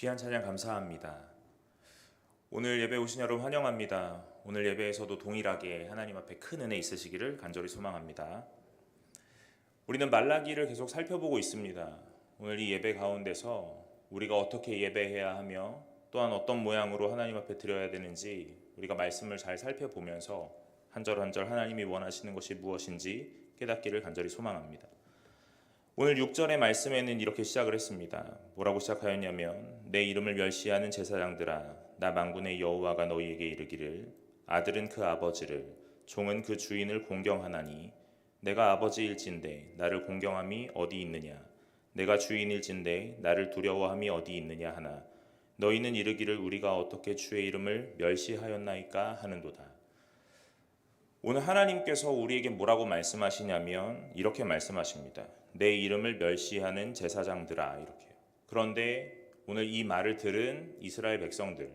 귀한 찬양 감사합니다. 오늘 예배 오신 여러분 환영합니다. 오늘 예배에서도 동일하게 하나님 앞에 큰 은혜 있으시기를 간절히 소망합니다. 우리는 말라기를 계속 살펴보고 있습니다. 오늘 이 예배 가운데서 우리가 어떻게 예배해야 하며 또한 어떤 모양으로 하나님 앞에 드려야 되는지 우리가 말씀을 잘 살펴보면서 한 절 한 절 하나님이 원하시는 것이 무엇인지 깨닫기를 간절히 소망합니다. 오늘 6절의 말씀에는 이렇게 시작을 했습니다. 뭐라고 시작하였냐면 내 이름을 멸시하는 제사장들아 나 만군의 여호와가 너희에게 이르기를 아들은 그 아버지를 종은 그 주인을 공경하나니 내가 아버지일진데 나를 공경함이 어디 있느냐 내가 주인일진데 나를 두려워함이 어디 있느냐 하나 너희는 이르기를 우리가 어떻게 주의 이름을 멸시하였나이까 하는도다. 오늘 하나님께서 우리에게 뭐라고 말씀하시냐면 이렇게 말씀하십니다. 내 이름을 멸시하는 제사장들아 이렇게. 그런데 오늘 이 말을 들은 이스라엘 백성들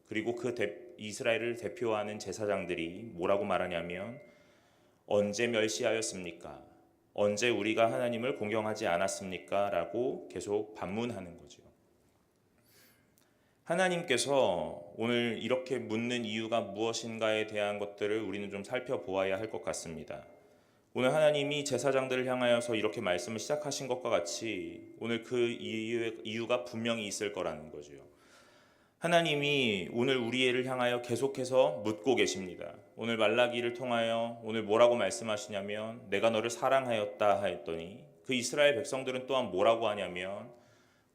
그리고 이스라엘을 대표하는 제사장들이 뭐라고 말하냐면 언제 멸시하였습니까? 언제 우리가 하나님을 공경하지 않았습니까? 라고 계속 반문하는 거죠. 하나님께서 오늘 이렇게 묻는 이유가 무엇인가에 대한 것들을 우리는 좀 살펴보아야 할 것 같습니다. 오늘 하나님이 제사장들을 향하여서 이렇게 말씀을 시작하신 것과 같이 오늘 그 이유가 분명히 있을 거라는 거죠. 하나님이 오늘 우리를 향하여 계속해서 묻고 계십니다. 오늘 말라기를 통하여 오늘 뭐라고 말씀하시냐면 내가 너를 사랑하였다 하였더니 그 이스라엘 백성들은 또한 뭐라고 하냐면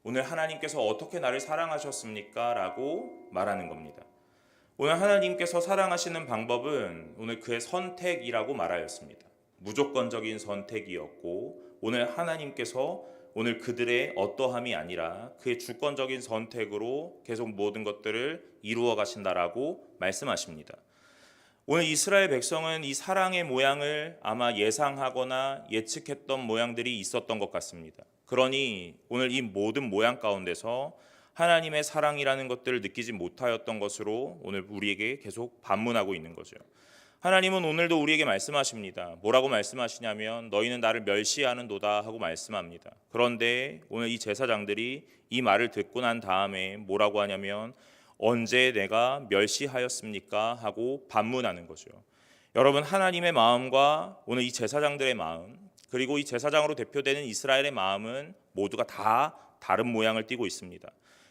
오늘 하나님께서 어떻게 나를 사랑하셨습니까? 라고 말하는 겁니다. 오늘 하나님께서 사랑하시는 방법은 오늘 그의 선택이라고 말하였습니다. 무조건적인 선택이었고 오늘 하나님께서 오늘 그들의 어떠함이 아니라 그의 주권적인 선택으로 계속 모든 것들을 이루어 가신다라고 말씀하십니다. 오늘 이스라엘 백성은 이 사랑의 모양을 아마 예상하거나 예측했던 모양들이 있었던 것 같습니다. 그러니 오늘 이 모든 모양 가운데서 하나님의 사랑이라는 것들을 느끼지 못하였던 것으로 오늘 우리에게 계속 반문하고 있는 거죠. 하나님은 오늘도 우리에게 말씀하십니다. 뭐라고 말씀하시냐면 너희는 나를 멸시하는도다 하고 말씀합니다. 그런데 오늘 이 제사장들이 이 말을 듣고 난 다음에 뭐라고 하냐면 언제 내가 멸시하였습니까? 하고 반문하는 거죠. 여러분 하나님의 마음과 오늘 이 제사장들의 마음 그리고 이 제사장으로 대표되는 이스라엘의 마음은 모두가 다 다른 모양을 띠고 있습니다.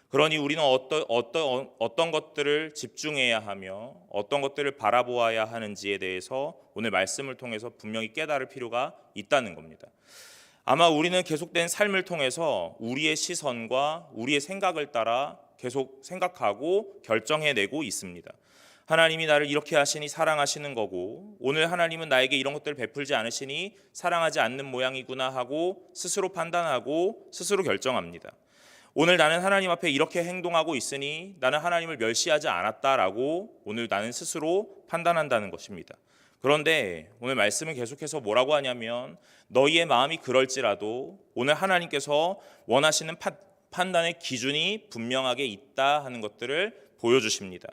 그러니 우리는 어떤 것들을 집중해야 하며 어떤 것들을 바라보아야 하는지에 대해서 오늘 말씀을 통해서 분명히 깨달을 필요가 있다는 겁니다. 아마 우리는 계속된 삶을 통해서 우리의 시선과 우리의 생각을 따라 계속 생각하고 결정해내고 있습니다. 하나님이 나를 이렇게 하시니 사랑하시는 거고 오늘 하나님은 나에게 이런 것들을 베풀지 않으시니 사랑하지 않는 모양이구나 하고 스스로 판단하고 스스로 결정합니다. 오늘 나는 하나님 앞에 이렇게 행동하고 있으니 나는 하나님을 멸시하지 않았다라고 오늘 나는 스스로 판단한다는 것입니다. 그런데 오늘 말씀은 계속해서 뭐라고 하냐면 너희의 마음이 그럴지라도 오늘 하나님께서 원하시는 판단의 기준이 분명하게 있다 하는 것들을 보여주십니다.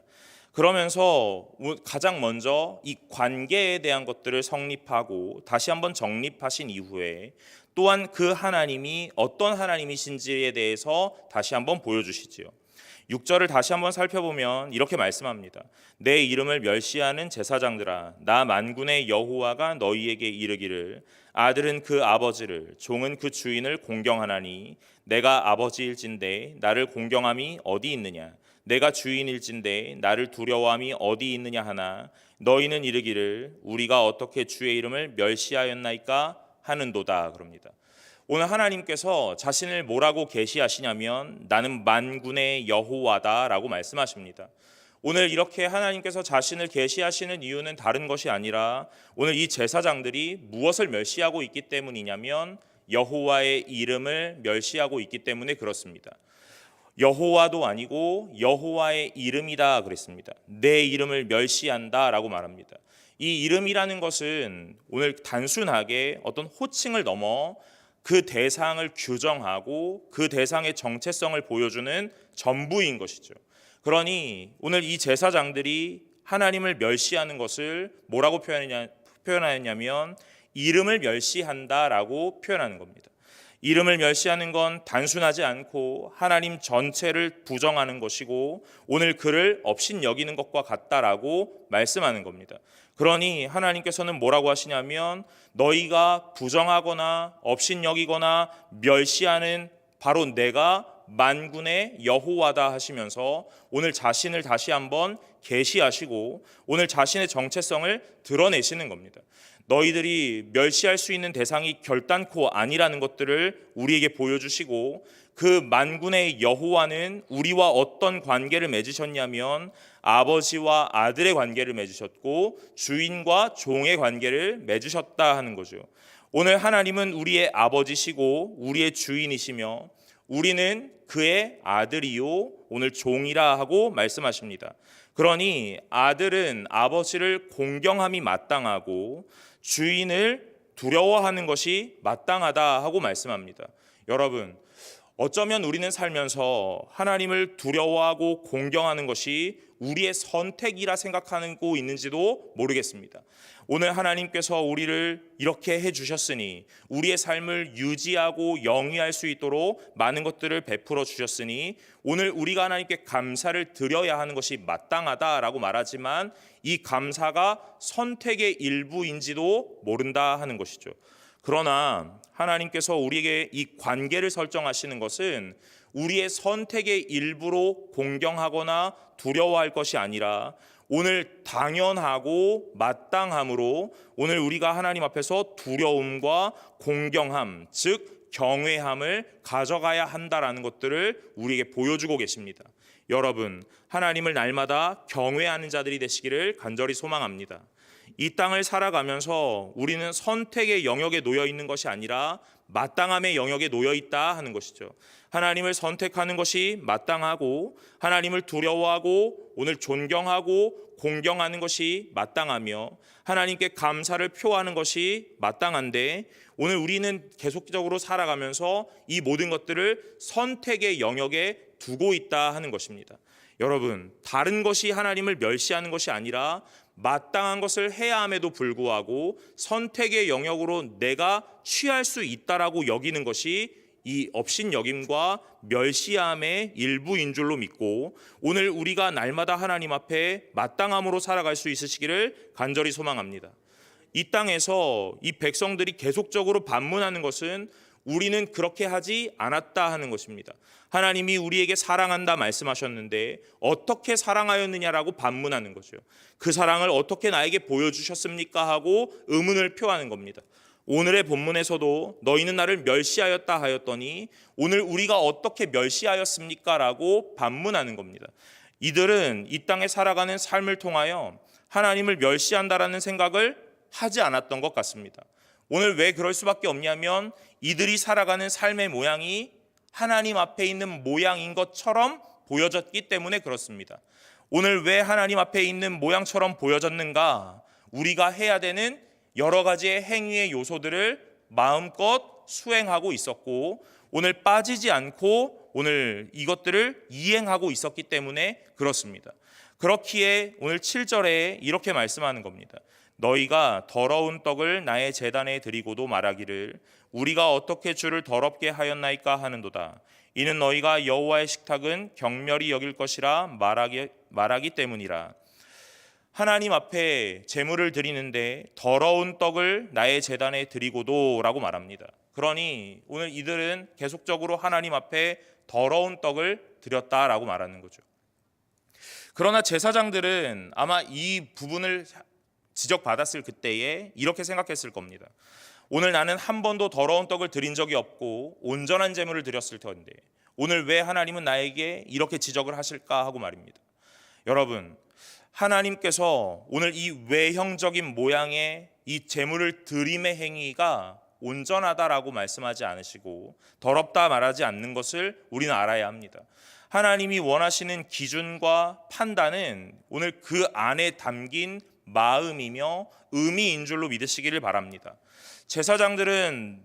그러면서 가장 먼저 이 관계에 대한 것들을 성립하고 다시 한번 정립하신 이후에 또한 그 하나님이 어떤 하나님이신지에 대해서 다시 한번 보여주시지요. 6절을 다시 한번 살펴보면 이렇게 말씀합니다. 내 이름을 멸시하는 제사장들아 나 만군의 여호와가 너희에게 이르기를 아들은 그 아버지를 종은 그 주인을 공경하나니 내가 아버지일진데 나를 공경함이 어디 있느냐 내가 주인일진데 나를 두려워함이 어디 있느냐 하나 너희는 이르기를 우리가 어떻게 주의 이름을 멸시하였나이까 하는도다 그럽니다. 오늘 하나님께서 자신을 뭐라고 계시하시냐면 나는 만군의 여호와다라고 말씀하십니다. 오늘 이렇게 하나님께서 자신을 계시하시는 이유는 다른 것이 아니라 오늘 이 제사장들이 무엇을 멸시하고 있기 때문이냐면 여호와의 이름을 멸시하고 있기 때문에 그렇습니다. 여호와도 아니고 여호와의 이름이다 그랬습니다. 내 이름을 멸시한다라고 말합니다. 이 이름이라는 것은 오늘 단순하게 어떤 호칭을 넘어 그 대상을 규정하고 그 대상의 정체성을 보여주는 전부인 것이죠. 그러니 오늘 이 제사장들이 하나님을 멸시하는 것을 뭐라고 표현하였냐면 이름을 멸시한다라고 표현하는 겁니다. 이름을 멸시하는 건 단순하지 않고 하나님 전체를 부정하는 것이고 오늘 그를 업신여기는 것과 같다라고 말씀하는 겁니다. 그러니 하나님께서는 뭐라고 하시냐면 너희가 부정하거나 업신여기거나 멸시하는 바로 내가 만군의 여호와다 하시면서 오늘 자신을 다시 한번 계시하시고 오늘 자신의 정체성을 드러내시는 겁니다. 너희들이 멸시할 수 있는 대상이 결단코 아니라는 것들을 우리에게 보여주시고 그 만군의 여호와는 우리와 어떤 관계를 맺으셨냐면 아버지와 아들의 관계를 맺으셨고 주인과 종의 관계를 맺으셨다 하는 거죠. 오늘 하나님은 우리의 아버지시고 우리의 주인이시며 우리는 그의 아들이요 오늘 종이라 하고 말씀하십니다. 그러니 아들은 아버지를 공경함이 마땅하고 주인을 두려워하는 것이 마땅하다 하고 말씀합니다. 여러분, 어쩌면 우리는 살면서 하나님을 두려워하고 공경하는 것이 우리의 선택이라 생각하고 있는지도 모르겠습니다. 오늘 하나님께서 우리를 이렇게 해주셨으니 우리의 삶을 유지하고 영위할 수 있도록 많은 것들을 베풀어 주셨으니 오늘 우리가 하나님께 감사를 드려야 하는 것이 마땅하다라고 말하지만 이 감사가 선택의 일부인지도 모른다 하는 것이죠. 그러나 하나님께서 우리에게 이 관계를 설정하시는 것은 우리의 선택의 일부로 공경하거나 두려워할 것이 아니라 오늘 당연하고 마땅함으로 오늘 우리가 하나님 앞에서 두려움과 공경함, 즉 경외함을 가져가야 한다라는 것들을 우리에게 보여주고 계십니다. 여러분, 하나님을 날마다 경외하는 자들이 되시기를 간절히 소망합니다. 이 땅을 살아가면서 우리는 선택의 영역에 놓여 있는 것이 아니라 마땅함의 영역에 놓여 있다 하는 것이죠. 하나님을 선택하는 것이 마땅하고 하나님을 두려워하고 오늘 존경하고 공경하는 것이 마땅하며 하나님께 감사를 표하는 것이 마땅한데 오늘 우리는 계속적으로 살아가면서 이 모든 것들을 선택의 영역에 두고 있다 하는 것입니다. 여러분, 다른 것이 하나님을 멸시하는 것이 아니라 마땅한 것을 해야 함에도 불구하고 선택의 영역으로 내가 취할 수 있다라고 여기는 것이 이 업신여김과 멸시함의 일부인 줄로 믿고 오늘 우리가 날마다 하나님 앞에 마땅함으로 살아갈 수 있으시기를 간절히 소망합니다. 이 땅에서 이 백성들이 계속적으로 반문하는 것은 우리는 그렇게 하지 않았다 하는 것입니다. 하나님이 우리에게 사랑한다 말씀하셨는데 어떻게 사랑하였느냐라고 반문하는 거죠. 그 사랑을 어떻게 나에게 보여주셨습니까 하고 의문을 표하는 겁니다. 오늘의 본문에서도 너희는 나를 멸시하였다 하였더니 오늘 우리가 어떻게 멸시하였습니까 라고 반문하는 겁니다. 이들은 이 땅에 살아가는 삶을 통하여 하나님을 멸시한다라는 생각을 하지 않았던 것 같습니다. 오늘 왜 그럴 수밖에 없냐면 이들이 살아가는 삶의 모양이 하나님 앞에 있는 모양인 것처럼 보여졌기 때문에 그렇습니다. 오늘 왜 하나님 앞에 있는 모양처럼 보여졌는가? 우리가 해야 되는 여러 가지의 행위의 요소들을 마음껏 수행하고 있었고 오늘 빠지지 않고 오늘 이것들을 이행하고 있었기 때문에 그렇습니다. 그렇기에 오늘 7절에 이렇게 말씀하는 겁니다. 너희가 더러운 떡을 나의 제단에 드리고도 말하기를 우리가 어떻게 주를 더럽게 하였나이까 하는도다. 이는 너희가 여호와의 식탁은 경멸히 여길 것이라 말하기 때문이라. 하나님 앞에 제물을 드리는데 더러운 떡을 나의 제단에 드리고도 라고 말합니다. 그러니 오늘 이들은 계속적으로 하나님 앞에 더러운 떡을 드렸다라고 말하는 거죠. 그러나 제사장들은 아마 이 부분을 지적받았을 그때에 이렇게 생각했을 겁니다. 오늘 나는 한 번도 더러운 떡을 드린 적이 없고 온전한 제물을 드렸을 텐데 오늘 왜 하나님은 나에게 이렇게 지적을 하실까 하고 말입니다. 여러분, 하나님께서 오늘 이 외형적인 모양의 이 제물을 드림의 행위가 온전하다라고 말씀하지 않으시고 더럽다 말하지 않는 것을 우리는 알아야 합니다. 하나님이 원하시는 기준과 판단은 오늘 그 안에 담긴 마음이며 의미인 줄로 믿으시기를 바랍니다. 제사장들은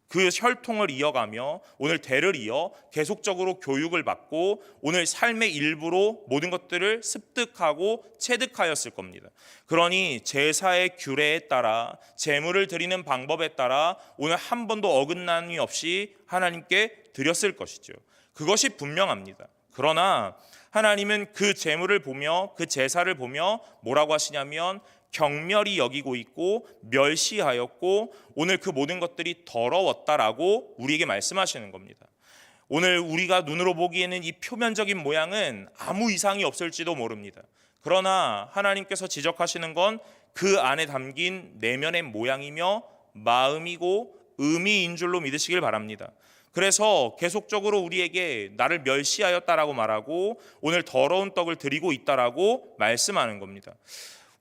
그 혈통을 이어가며 오늘 대를 이어 계속적으로 교육을 받고 오늘 삶의 일부로 모든 것들을 습득하고 체득하였을 겁니다. 그러니 제사의 규례에 따라 제물을 드리는 방법에 따라 오늘 한 번도 어긋남이 없이 하나님께 드렸을 것이죠. 그것이 분명합니다. 그러나 하나님은 그 제물을 보며 그 제사를 보며 뭐라고 하시냐면 경멸히 여기고 있고 멸시하였고 오늘 그 모든 것들이 더러웠다라고 우리에게 말씀하시는 겁니다. 오늘 우리가 눈으로 보기에는 이 표면적인 모양은 아무 이상이 없을지도 모릅니다. 그러나 하나님께서 지적하시는 건 그 안에 담긴 내면의 모양이며 마음이고 의미인 줄로 믿으시길 바랍니다. 그래서 계속적으로 우리에게 나를 멸시하였다라고 말하고 오늘 더러운 떡을 드리고 있다라고 말씀하는 겁니다.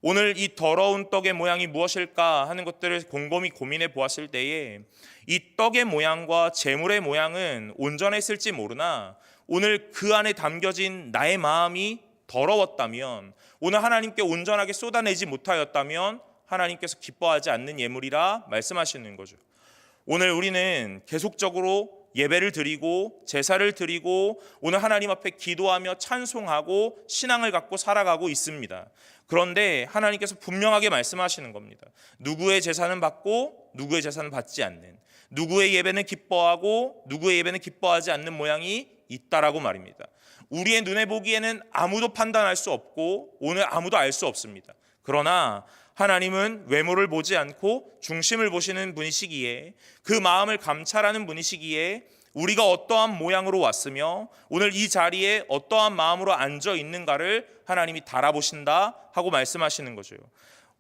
오늘 이 더러운 떡의 모양이 무엇일까 하는 것들을 곰곰이 고민해 보았을 때에 이 떡의 모양과 제물의 모양은 온전했을지 모르나 오늘 그 안에 담겨진 나의 마음이 더러웠다면 오늘 하나님께 온전하게 쏟아내지 못하였다면 하나님께서 기뻐하지 않는 예물이라 말씀하시는 거죠. 오늘 우리는 계속적으로 예배를 드리고 제사를 드리고 오늘 하나님 앞에 기도하며 찬송하고 신앙을 갖고 살아가고 있습니다. 그런데 하나님께서 분명하게 말씀하시는 겁니다. 누구의 제사는 받고 누구의 제사는 받지 않는, 누구의 예배는 기뻐하고 누구의 예배는 기뻐하지 않는 모양이 있다라고 말입니다. 우리의 눈에 보기에는 아무도 판단할 수 없고 오늘 아무도 알 수 없습니다. 그러나 하나님은 외모를 보지 않고 중심을 보시는 분이시기에 그 마음을 감찰하는 분이시기에 우리가 어떠한 모양으로 왔으며 오늘 이 자리에 어떠한 마음으로 앉아 있는가를 하나님이 달아보신다 하고 말씀하시는 거죠.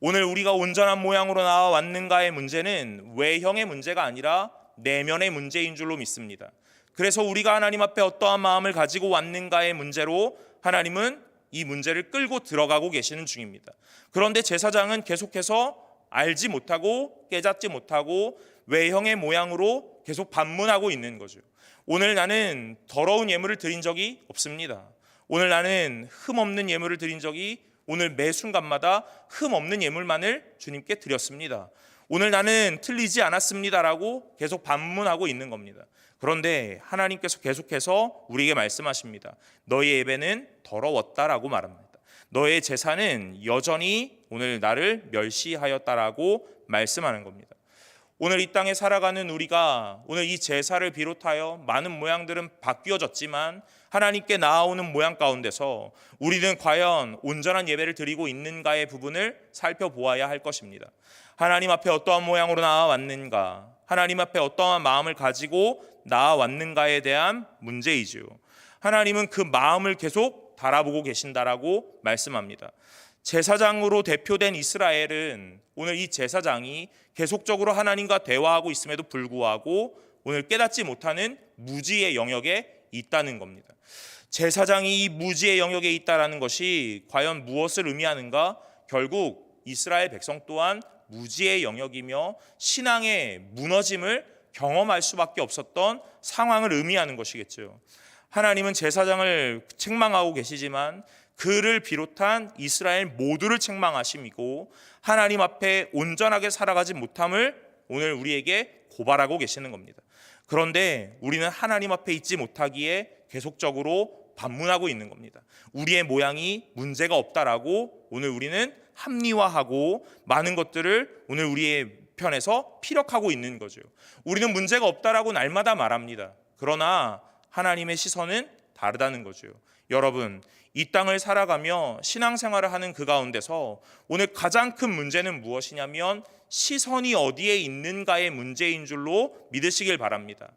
오늘 우리가 온전한 모양으로 나와 왔는가의 문제는 외형의 문제가 아니라 내면의 문제인 줄로 믿습니다. 그래서 우리가 하나님 앞에 어떠한 마음을 가지고 왔는가의 문제로 하나님은 이 문제를 끌고 들어가고 계시는 중입니다. 그런데 제사장은 계속해서 알지 못하고 깨닫지 못하고 외형의 모양으로 계속 반문하고 있는 거죠. 오늘 나는 더러운 예물을 드린 적이 없습니다. 오늘 나는 흠없는 예물을 드린 적이 오늘 매 순간마다 흠없는 예물만을 주님께 드렸습니다. 오늘 나는 틀리지 않았습니다라고 계속 반문하고 있는 겁니다. 그런데 하나님께서 계속해서 우리에게 말씀하십니다. 너의 예배는 더러웠다라고 말합니다. 너의 제사는 여전히 오늘 나를 멸시하였다라고 말씀하는 겁니다. 오늘 이 땅에 살아가는 우리가 오늘 이 제사를 비롯하여 많은 모양들은 바뀌어졌지만 하나님께 나아오는 모양 가운데서 우리는 과연 온전한 예배를 드리고 있는가의 부분을 살펴보아야 할 것입니다. 하나님 앞에 어떠한 모양으로 나아왔는가, 하나님 앞에 어떠한 마음을 가지고 나아왔는가에 대한 문제이지요. 하나님은 그 마음을 계속 달아보고 계신다라고 말씀합니다. 제사장으로 대표된 이스라엘은 오늘 이 제사장이 계속적으로 하나님과 대화하고 있음에도 불구하고 오늘 깨닫지 못하는 무지의 영역에 있다는 겁니다. 제사장이 이 무지의 영역에 있다는 것이 과연 무엇을 의미하는가? 결국 이스라엘 백성 또한 무지의 영역이며 신앙의 무너짐을 경험할 수밖에 없었던 상황을 의미하는 것이겠죠. 하나님은 제사장을 책망하고 계시지만 그를 비롯한 이스라엘 모두를 책망하심이고 하나님 앞에 온전하게 살아가지 못함을 오늘 우리에게 고발하고 계시는 겁니다. 그런데 우리는 하나님 앞에 있지 못하기에 계속적으로 반문하고 있는 겁니다. 우리의 모양이 문제가 없다라고 오늘 우리는 합리화하고 많은 것들을 오늘 우리의 편에서 피력하고 있는 거죠. 우리는 문제가 없다라고 날마다 말합니다. 그러나 하나님의 시선은 다르다는 거죠. 여러분, 이 땅을 살아가며 신앙생활을 하는 그 가운데서 오늘 가장 큰 문제는 무엇이냐면 시선이 어디에 있는가의 문제인 줄로 믿으시길 바랍니다.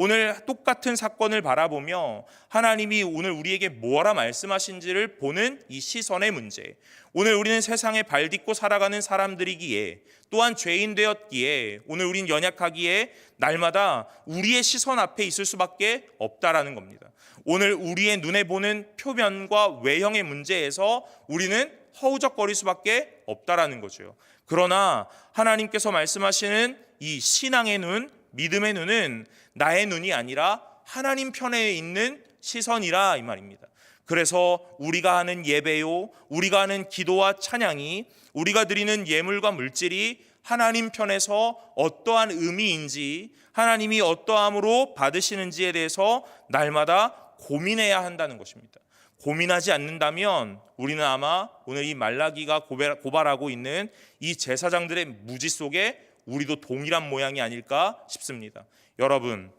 오늘 똑같은 사건을 바라보며 하나님이 오늘 우리에게 뭐라 말씀하신지를 보는 이 시선의 문제. 오늘 우리는 세상에 발딛고 살아가는 사람들이기에 또한 죄인 되었기에 오늘 우리는 연약하기에 날마다 우리의 시선 앞에 있을 수밖에 없다라는 겁니다. 오늘 우리의 눈에 보는 표면과 외형의 문제에서 우리는 허우적거릴 수밖에 없다라는 거죠. 그러나 하나님께서 말씀하시는 이 신앙의 눈, 믿음의 눈은 나의 눈이 아니라 하나님 편에 있는 시선이라 이 말입니다. 그래서 우리가 하는 예배요, 우리가 하는 기도와 찬양이, 우리가 드리는 예물과 물질이 하나님 편에서 어떠한 의미인지, 하나님이 어떠함으로 받으시는지에 대해서 날마다 고민해야 한다는 것입니다. 고민하지 않는다면 우리는 아마 오늘 이 말라기가 고발하고 있는 이 제사장들의 무지 속에 우리도 동일한 모양이 아닐까 싶습니다. 여러분,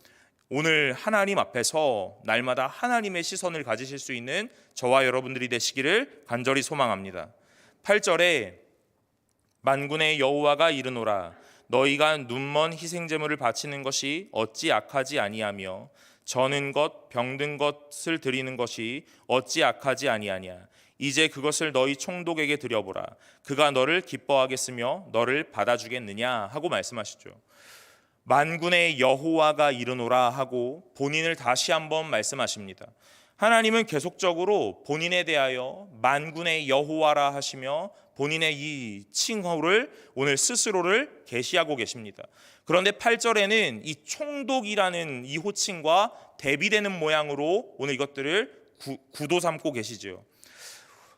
오늘 하나님 앞에서 날마다 하나님의 시선을 가지실 수 있는 저와 여러분들이 되시기를 간절히 소망합니다. 8절에 만군의 여호와가 이르노라 너희가 눈먼 희생제물을 바치는 것이 어찌 악하지 아니하며 저는 것 병든 것을 드리는 것이 어찌 악하지 아니하냐. 이제 그것을 너희 총독에게 드려보라. 그가 너를 기뻐하겠으며 너를 받아주겠느냐 하고 말씀하시죠. 만군의 여호와가 이르노라 하고 본인을 다시 한번 말씀하십니다. 하나님은 계속적으로 본인에 대하여 만군의 여호와라 하시며 본인의 이 칭호를 오늘 스스로를 계시하고 계십니다. 그런데 8절에는 이 총독이라는 이 호칭과 대비되는 모양으로 오늘 이것들을 구도 삼고 계시죠.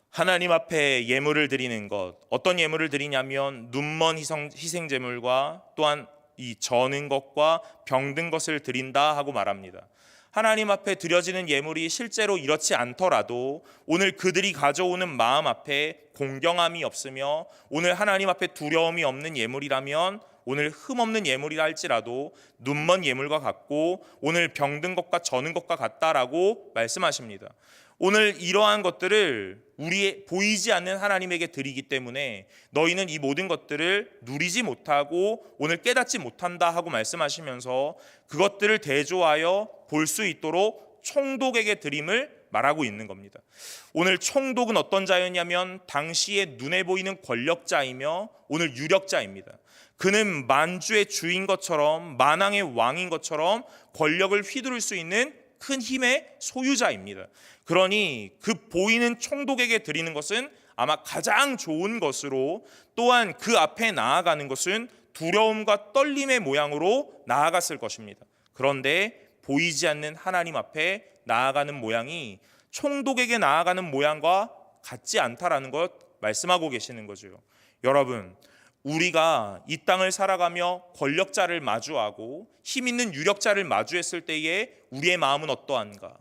하나님 앞에 예물을 드리는 것, 어떤 예물을 드리냐면 눈먼 희생제물과 또한 이 저는 것과 병든 것을 드린다 하고 말합니다. 하나님 앞에 드려지는 예물이 실제로 이렇지 않더라도 오늘 그들이 가져오는 마음 앞에 공경함이 없으며 오늘 하나님 앞에 두려움이 없는 예물이라면 오늘 흠없는 예물이라 할지라도 눈먼 예물과 같고 오늘 병든 것과 저는 것과 같다라고 말씀하십니다. 오늘 이러한 것들을 우리의 보이지 않는 하나님에게 드리기 때문에 너희는 이 모든 것들을 누리지 못하고 오늘 깨닫지 못한다 하고 말씀하시면서 그것들을 대조하여 볼 수 있도록 총독에게 드림을 말하고 있는 겁니다. 오늘 총독은 어떤 자였냐면 당시에 눈에 보이는 권력자이며 오늘 유력자입니다. 그는 만주의 주인 것처럼 만왕의 왕인 것처럼 권력을 휘두를 수 있는 큰 힘의 소유자입니다. 그러니 그 보이는 총독에게 드리는 것은 아마 가장 좋은 것으로 또한 그 앞에 나아가는 것은 두려움과 떨림의 모양으로 나아갔을 것입니다. 그런데 보이지 않는 하나님 앞에 나아가는 모양이 총독에게 나아가는 모양과 같지 않다라는 것 말씀하고 계시는 거죠. 여러분, 우리가 이 땅을 살아가며 권력자를 마주하고 힘 있는 유력자를 마주했을 때에 우리의 마음은 어떠한가?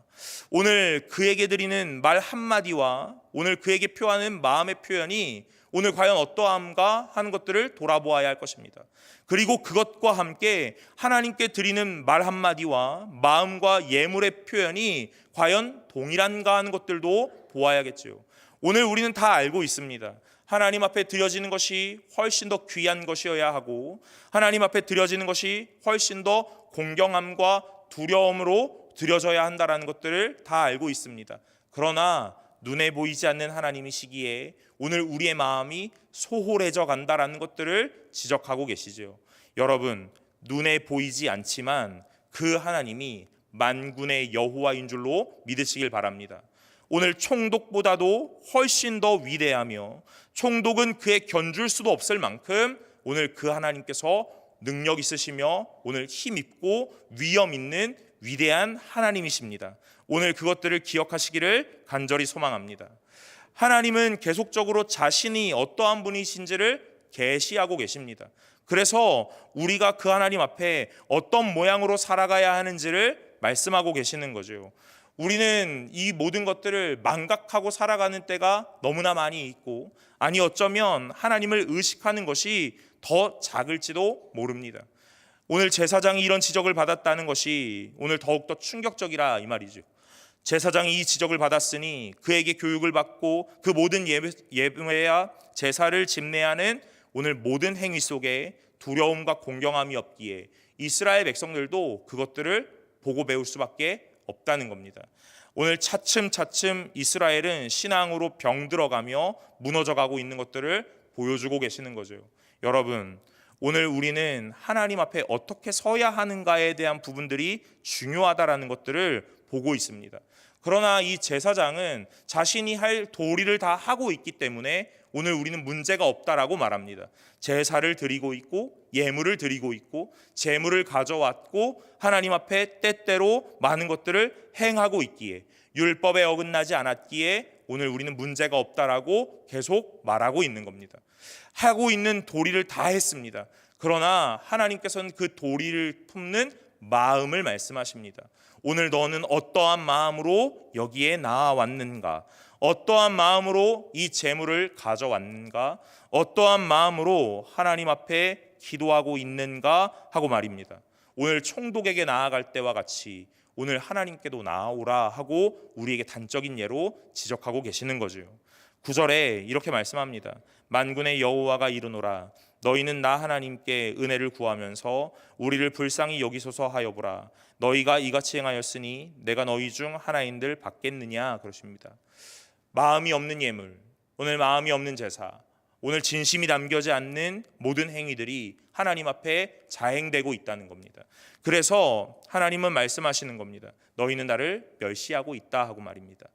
오늘 그에게 드리는 말 한마디와 오늘 그에게 표하는 마음의 표현이 오늘 과연 어떠한가 하는 것들을 돌아보아야 할 것입니다. 그리고 그것과 함께 하나님께 드리는 말 한마디와 마음과 예물의 표현이 과연 동일한가 하는 것들도 보아야겠죠. 오늘 우리는 다 알고 있습니다. 하나님 앞에 드려지는 것이 훨씬 더 귀한 것이어야 하고 하나님 앞에 드려지는 것이 훨씬 더 공경함과 두려움으로 드려져야 한다는 것들을 다 알고 있습니다. 그러나 눈에 보이지 않는 하나님이시기에 오늘 우리의 마음이 소홀해져 간다라는 것들을 지적하고 계시죠. 여러분, 눈에 보이지 않지만 그 하나님이 만군의 여호와인 줄로 믿으시길 바랍니다. 오늘 총독보다도 훨씬 더 위대하며 총독은 그에 견줄 수도 없을 만큼 오늘 그 하나님께서 능력 있으시며 오늘 힘 있고 위엄 있는 위대한 하나님이십니다. 오늘 그것들을 기억하시기를 간절히 소망합니다. 하나님은 계속적으로 자신이 어떠한 분이신지를 계시하고 계십니다. 그래서 우리가 그 하나님 앞에 어떤 모양으로 살아가야 하는지를 말씀하고 계시는 거죠. 우리는 이 모든 것들을 망각하고 살아가는 때가 너무나 많이 있고 아니 어쩌면 하나님을 의식하는 것이 더 작을지도 모릅니다. 오늘 제사장이 이런 지적을 받았다는 것이 오늘 더욱더 충격적이라 이 말이죠. 제사장이 이 지적을 받았으니 그에게 교육을 받고 그 모든 예배와 제사를 집례하는 오늘 모든 행위 속에 두려움과 공경함이 없기에 이스라엘 백성들도 그것들을 보고 배울 수밖에 없다는 겁니다. 오늘 차츰차츰 이스라엘은 신앙으로 병들어가며 무너져가고 있는 것들을 보여주고 계시는 거죠. 여러분, 오늘 우리는 하나님 앞에 어떻게 서야 하는가에 대한 부분들이 중요하다라는 것들을 보고 있습니다. 그러나 이 제사장은 자신이 할 도리를 다 하고 있기 때문에 오늘 우리는 문제가 없다라고 말합니다. 제사를 드리고 있고 예물을 드리고 있고 제물을 가져왔고 하나님 앞에 때때로 많은 것들을 행하고 있기에 율법에 어긋나지 않았기에 오늘 우리는 문제가 없다라고 계속 말하고 있는 겁니다. 하고 있는 도리를 다 했습니다. 그러나 하나님께서는 그 도리를 품는 마음을 말씀하십니다. 오늘 너는 어떠한 마음으로 여기에 나아왔는가? 어떠한 마음으로 이 재물을 가져왔는가? 어떠한 마음으로 하나님 앞에 기도하고 있는가? 하고 말입니다. 오늘 총독에게 나아갈 때와 같이 오늘 하나님께도 나아오라 하고 우리에게 단적인 예로 지적하고 계시는 거죠. 9절에 이렇게 말씀합니다. 만군의 여호와가 이르노라 너희는 나 하나님께 은혜를 구하면서 우리를 불쌍히 여기소서 하여 보라. 너희가 이같이 행하였으니 내가 너희 중 하나인들 받겠느냐 그러십니다. 마음이 없는 예물, 오늘 마음이 없는 제사, 오늘 진심이 담겨지 않는 모든 행위들이 하나님 앞에 자행되고 있다는 겁니다. 그래서 하나님은 말씀하시는 겁니다. 너희는 나를 멸시하고 있다 하고 말입니다.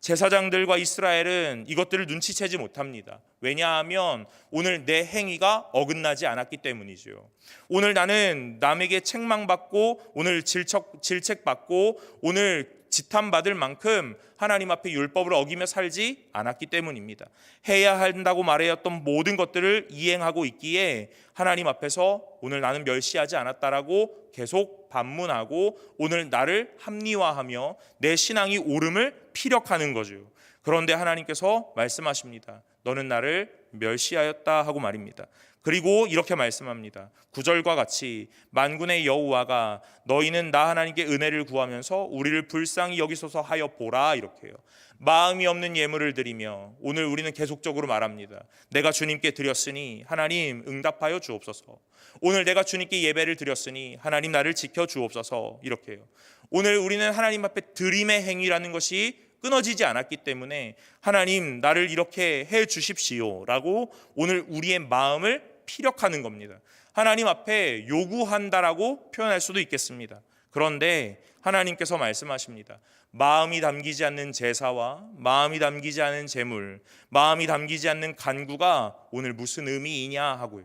제사장들과 이스라엘은 이것들을 눈치채지 못합니다. 왜냐하면 오늘 내 행위가 어긋나지 않았기 때문이죠. 오늘 나는 남에게 책망받고 오늘 질책받고 오늘 지탄받을 만큼 하나님 앞에 율법을 어기며 살지 않았기 때문입니다. 해야 한다고 말하였던 모든 것들을 이행하고 있기에 하나님 앞에서 오늘 나는 멸시하지 않았다라고 계속 반문하고 오늘 나를 합리화하며 내 신앙이 옳음을 피력하는 거죠. 그런데 하나님께서 말씀하십니다. 너는 나를 멸시하였다 하고 말입니다. 그리고 이렇게 말씀합니다. 9절과 같이 만군의 여호와가 너희는 나 하나님께 은혜를 구하면서 우리를 불쌍히 여기소서 하여 보라 이렇게 해요. 마음이 없는 예물을 드리며 오늘 우리는 계속적으로 말합니다. 내가 주님께 드렸으니 하나님 응답하여 주옵소서. 오늘 내가 주님께 예배를 드렸으니 하나님 나를 지켜 주옵소서 이렇게 해요. 오늘 우리는 하나님 앞에 드림의 행위라는 것이 끊어지지 않았기 때문에 하나님 나를 이렇게 해 주십시오라고 오늘 우리의 마음을 피력하는 겁니다. 하나님 앞에 요구한다라고 표현할 수도 있겠습니다. 그런데 하나님께서 말씀하십니다. 마음이 담기지 않는 제사와 마음이 담기지 않은 제물, 마음이 담기지 않는 간구가 오늘 무슨 의미이냐 하고요.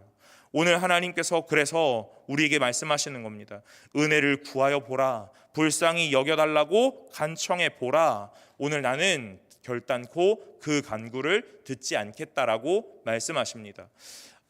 오늘 하나님께서 그래서 우리에게 말씀하시는 겁니다. 은혜를 구하여 보라. 불쌍히 여겨달라고 간청해 보라. 오늘 나는 결단코 그 간구를 듣지 않겠다라고 말씀하십니다.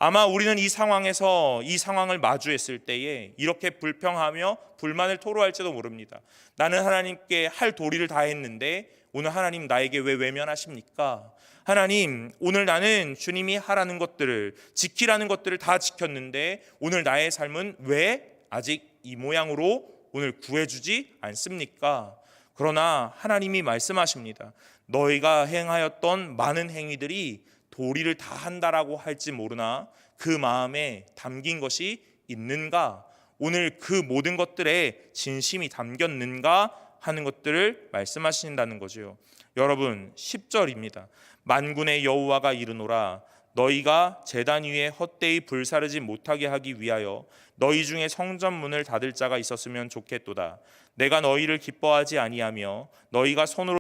아마 우리는 이 상황에서 이 상황을 마주했을 때에 이렇게 불평하며 불만을 토로할지도 모릅니다. 나는 하나님께 할 도리를 다 했는데 오늘 하나님 나에게 왜 외면하십니까? 하나님 오늘 나는 주님이 하라는 것들을 지키라는 것들을 다 지켰는데 오늘 나의 삶은 왜 아직 이 모양으로 오늘 구해주지 않습니까? 그러나 하나님이 말씀하십니다. 너희가 행하였던 많은 행위들이 도리를 다 한다라고 할지 모르나 그 마음에 담긴 것이 있는가? 오늘 그 모든 것들에 진심이 담겼는가 하는 것들을 말씀하신다는 거죠. 여러분 10절입니다. 만군의 여호와가 이르노라 너희가 제단 위에 헛되이 불사르지 못하게 하기 위하여 너희 중에 성전 문을 닫을 자가 있었으면 좋겠도다. 내가 너희를 기뻐하지 아니하며 너희가 손으로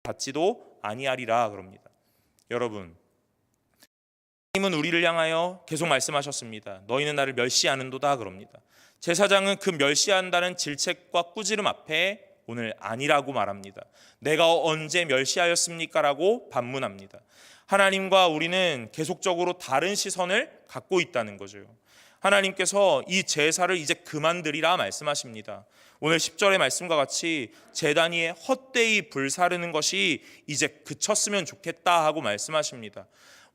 닫지도 아니하리라 그럽니다. 여러분 하나님은 우리를 향하여 계속 말씀하셨습니다. 너희는 나를 멸시하는도다 그럽니다. 제사장은 그 멸시한다는 질책과 꾸지름 앞에 오늘 아니라고 말합니다. 내가 언제 멸시하였습니까? 라고 반문합니다. 하나님과 우리는 계속적으로 다른 시선을 갖고 있다는 거죠. 하나님께서 이 제사를 이제 그만두리라 말씀하십니다. 오늘 10절의 말씀과 같이 제단 위에 헛되이 불사르는 것이 이제 그쳤으면 좋겠다 하고 말씀하십니다.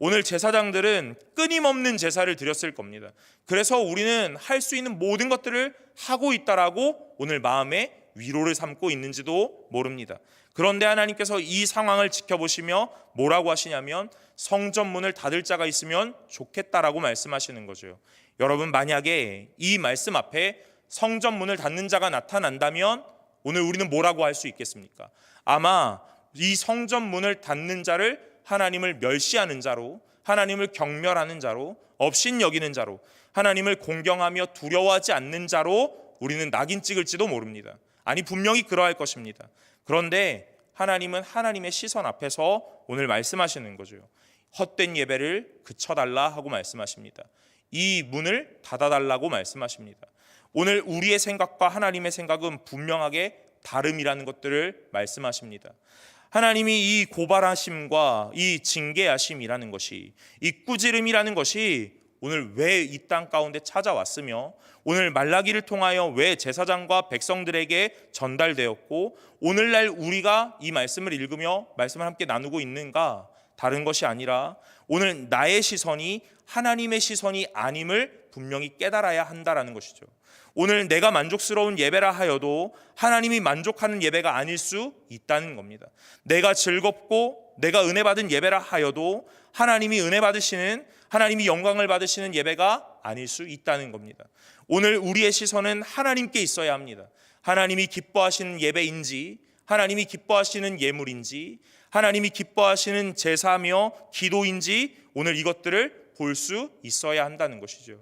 오늘 제사장들은 끊임없는 제사를 드렸을 겁니다. 그래서 우리는 할 수 있는 모든 것들을 하고 있다라고 오늘 마음에 위로를 삼고 있는지도 모릅니다. 그런데 하나님께서 이 상황을 지켜보시며 뭐라고 하시냐면 성전 문을 닫을 자가 있으면 좋겠다라고 말씀하시는 거죠. 여러분 만약에 이 말씀 앞에 성전 문을 닫는 자가 나타난다면 오늘 우리는 뭐라고 할 수 있겠습니까? 아마 이 성전 문을 닫는 자를 하나님을 멸시하는 자로, 하나님을 경멸하는 자로, 업신여기는 자로, 하나님을 공경하며 두려워하지 않는 자로 우리는 낙인 찍을지도 모릅니다. 아니 분명히 그러할 것입니다. 그런데 하나님은 하나님의 시선 앞에서 오늘 말씀하시는 거죠. 헛된 예배를 그쳐달라 하고 말씀하십니다. 이 문을 닫아달라고 말씀하십니다. 오늘 우리의 생각과 하나님의 생각은 분명하게 다름이라는 것들을 말씀하십니다. 하나님이 이 고발하심과 이 징계하심이라는 것이, 이 꾸지름이라는 것이 오늘 왜 이 땅 가운데 찾아왔으며 오늘 말라기를 통하여 왜 제사장과 백성들에게 전달되었고 오늘날 우리가 이 말씀을 읽으며 말씀을 함께 나누고 있는가, 다른 것이 아니라 오늘 나의 시선이 하나님의 시선이 아님을 분명히 깨달아야 한다라는 것이죠. 오늘 내가 만족스러운 예배라 하여도 하나님이 만족하는 예배가 아닐 수 있다는 겁니다. 내가 즐겁고 내가 은혜 받은 예배라 하여도 하나님이 은혜 받으시는, 하나님이 영광을 받으시는 예배가 아닐 수 있다는 겁니다. 오늘 우리의 시선은 하나님께 있어야 합니다. 하나님이 기뻐하시는 예배인지, 하나님이 기뻐하시는 예물인지, 하나님이 기뻐하시는 제사며 기도인지 오늘 이것들을 볼 수 있어야 한다는 것이죠.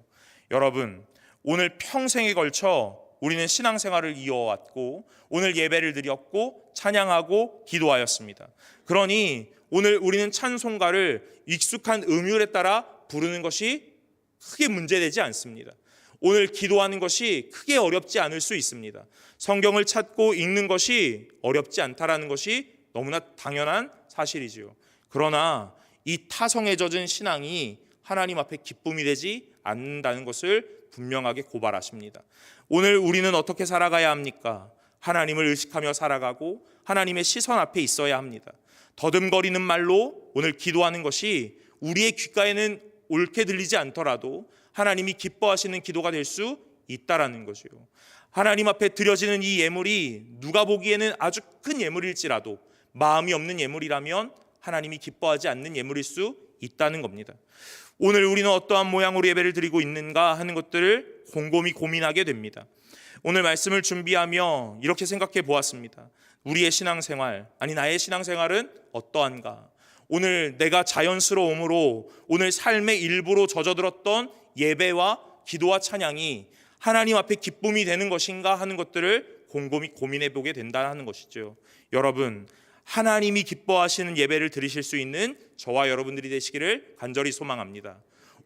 여러분, 오늘 평생에 걸쳐 우리는 신앙생활을 이어왔고 오늘 예배를 드렸고 찬양하고 기도하였습니다. 그러니 오늘 우리는 찬송가를 익숙한 음율에 따라 부르는 것이 크게 문제되지 않습니다. 오늘 기도하는 것이 크게 어렵지 않을 수 있습니다. 성경을 찾고 읽는 것이 어렵지 않다라는 것이 너무나 당연한 사실이지요. 그러나 이 타성에 젖은 신앙이 하나님 앞에 기쁨이 되지 않는다는 것을 분명하게 고발하십니다. 오늘 우리는 어떻게 살아가야 합니까? 하나님을 의식하며 살아가고 하나님의 시선 앞에 있어야 합니다. 더듬거리는 말로 오늘 기도하는 것이 우리의 귓가에는 옳게 들리지 않더라도 하나님이 기뻐하시는 기도가 될 수 있다라는 것이요. 하나님 앞에 드려지는 이 예물이 누가 보기에는 아주 큰 예물일지라도 마음이 없는 예물이라면 하나님이 기뻐하지 않는 예물일 수 있다는 겁니다. 오늘 우리는 어떠한 모양으로 예배를 드리고 있는가 하는 것들을 곰곰이 고민하게 됩니다. 오늘 말씀을 준비하며 이렇게 생각해 보았습니다. 우리의 신앙생활, 아니 나의 신앙생활은 어떠한가? 오늘 내가 자연스러움으로 오늘 삶의 일부로 젖어들었던 예배와 기도와 찬양이 하나님 앞에 기쁨이 되는 것인가 하는 것들을 곰곰이 고민해 보게 된다는 것이죠. 여러분, 하나님이 기뻐하시는 예배를 드리실 수 있는 저와 여러분들이 되시기를 간절히 소망합니다.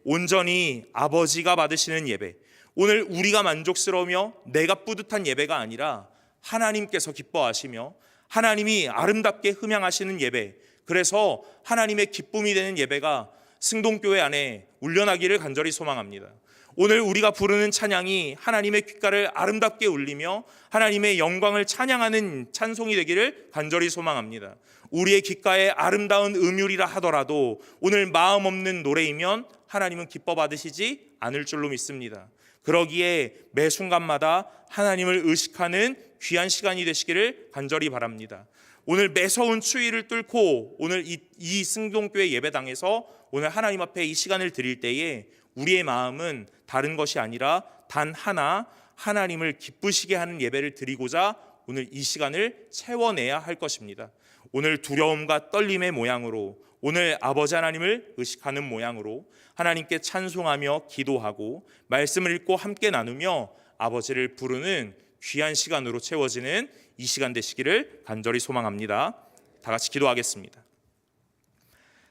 온전히 아버지가 받으시는 예배, 오늘 우리가 만족스러우며 내가 뿌듯한 예배가 아니라 하나님께서 기뻐하시며 하나님이 아름답게 흠양하시는 예배, 그래서 하나님의 기쁨이 되는 예배가 승동교회 안에 울려나기를 간절히 소망합니다. 오늘 우리가 부르는 찬양이 하나님의 귓가를 아름답게 울리며 하나님의 영광을 찬양하는 찬송이 되기를 간절히 소망합니다. 우리의 귓가에 아름다운 음율이라 하더라도 오늘 마음 없는 노래이면 하나님은 기뻐 받으시지 않을 줄로 믿습니다. 그러기에 매 순간마다 하나님을 의식하는 귀한 시간이 되시기를 간절히 바랍니다. 오늘 매서운 추위를 뚫고 오늘 이 승동교회 예배당에서 오늘 하나님 앞에 이 시간을 드릴 때에 우리의 마음은 다른 것이 아니라 단 하나 하나님을 기쁘시게 하는 예배를 드리고자 오늘 이 시간을 채워내야 할 것입니다. 오늘 두려움과 떨림의 모양으로 오늘 아버지 하나님을 의식하는 모양으로 하나님께 찬송하며 기도하고 말씀을 읽고 함께 나누며 아버지를 부르는 귀한 시간으로 채워지는 이 시간 되시기를 간절히 소망합니다. 다 같이 기도하겠습니다.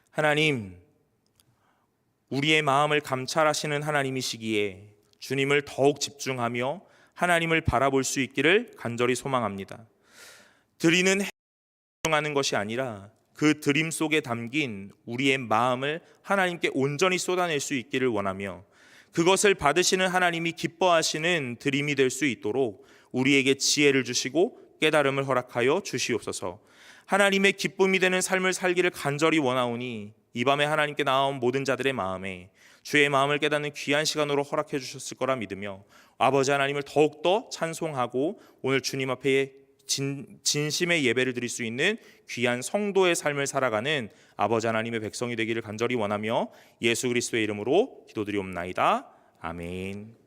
하나님, 우리의 마음을 감찰하시는 하나님이시기에 주님을 더욱 집중하며 하나님을 바라볼 수 있기를 간절히 소망합니다. 드리는 행동하는 것이 아니라 그 드림 속에 담긴 우리의 마음을 하나님께 온전히 쏟아낼 수 있기를 원하며 그것을 받으시는 하나님이 기뻐하시는 드림이 될 수 있도록 우리에게 지혜를 주시고 깨달음을 허락하여 주시옵소서. 하나님의 기쁨이 되는 삶을 살기를 간절히 원하오니 이 밤에 하나님께 나온 모든 자들의 마음에 주의 마음을 깨닫는 귀한 시간으로 허락해 주셨을 거라 믿으며 아버지 하나님을 더욱더 찬송하고 오늘 주님 앞에 진심의 예배를 드릴 수 있는 귀한 성도의 삶을 살아가는 아버지 하나님의 백성이 되기를 간절히 원하며 예수 그리스도의 이름으로 기도드리옵나이다. 아멘.